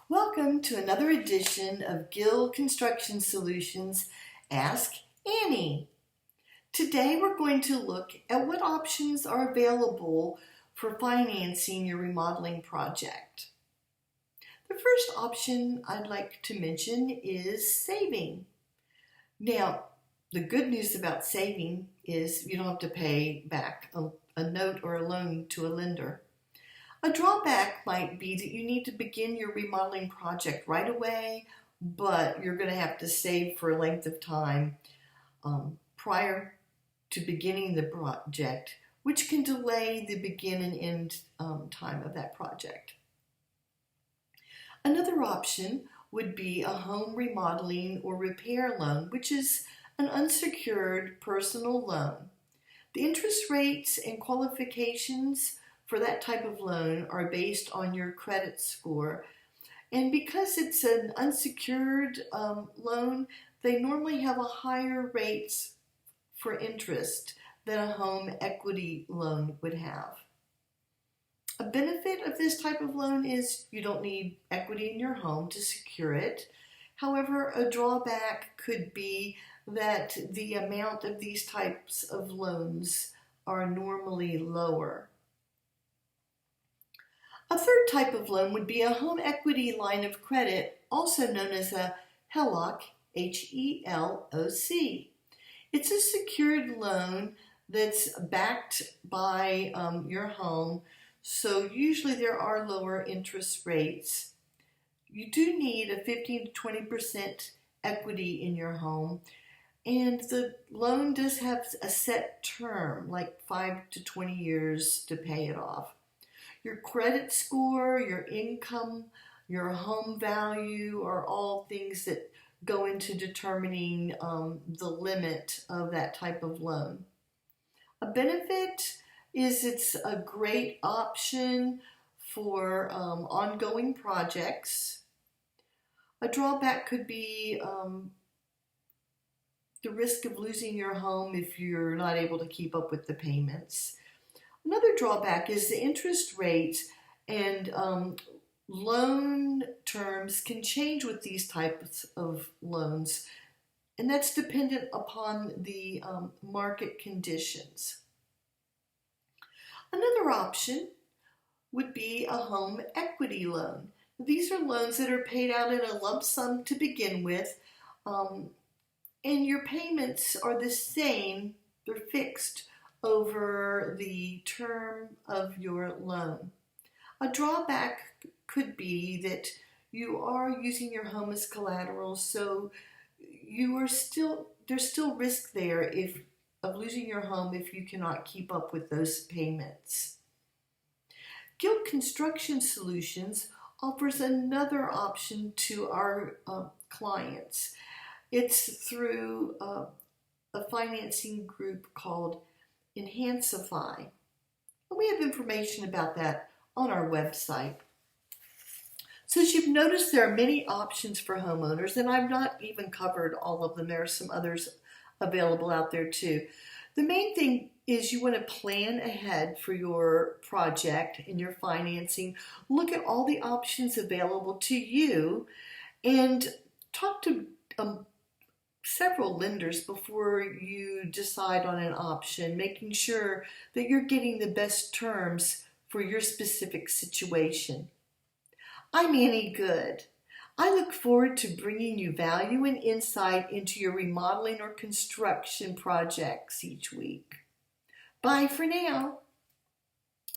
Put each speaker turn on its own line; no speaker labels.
Welcome to another edition of Gill Construction Solutions Ask Annie. Today we're going to look at what options are available for financing your remodeling project. The first option I'd like to mention is saving. Now, the good news about saving is you don't have to pay back a note or a loan to a lender. A drawback might be that you need to begin your remodeling project right away, but you're going to have to save for a length of time prior to beginning the project, which can delay the begin and end time of that project. Another option would be a home remodeling or repair loan, which is an unsecured personal loan. The interest rates and qualifications for that type of loan are based on your credit score. And because it's an unsecured loan, they normally have a higher rates for interest than a home equity loan would have. A benefit of this type of loan is you don't need equity in your home to secure it. However, a drawback could be that the amount of these types of loans are normally lower. A third type of loan would be a home equity line of credit, also known as a HELOC, H-E-L-O-C. It's a secured loan that's backed by your home, so usually there are lower interest rates. You do need a 15 to 20% equity in your home, and the loan does have a set term, like 5 to 20 years to pay it off. Your credit score, your income, your home value are all things that go into determining the limit of that type of loan. A benefit is it's a great option for ongoing projects. A drawback could be the risk of losing your home if you're not able to keep up with the payments. Another drawback is the interest rates and loan terms can change with these types of loans, and that's dependent upon the market conditions. Another option would be a home equity loan. These are loans that are paid out in a lump sum to begin with, and your payments are the same, they're fixed over the term of your loan. A drawback could be that you are using your home as collateral, so there's still risk there of losing your home if you cannot keep up with those payments. Gill Construction Solutions offers another option to our clients. It's through a financing group called Enhancify. And we have information about that on our website. So as you've noticed, there are many options for homeowners, and I've not even covered all of them. There are some others available out there too. The main thing is you want to plan ahead for your project and your financing. Look at all the options available to you and talk to several lenders before you decide on an option, making sure that you're getting the best terms for your specific situation. I'm Annie Good. I look forward to bringing you value and insight into your remodeling or construction projects each week. Bye for now.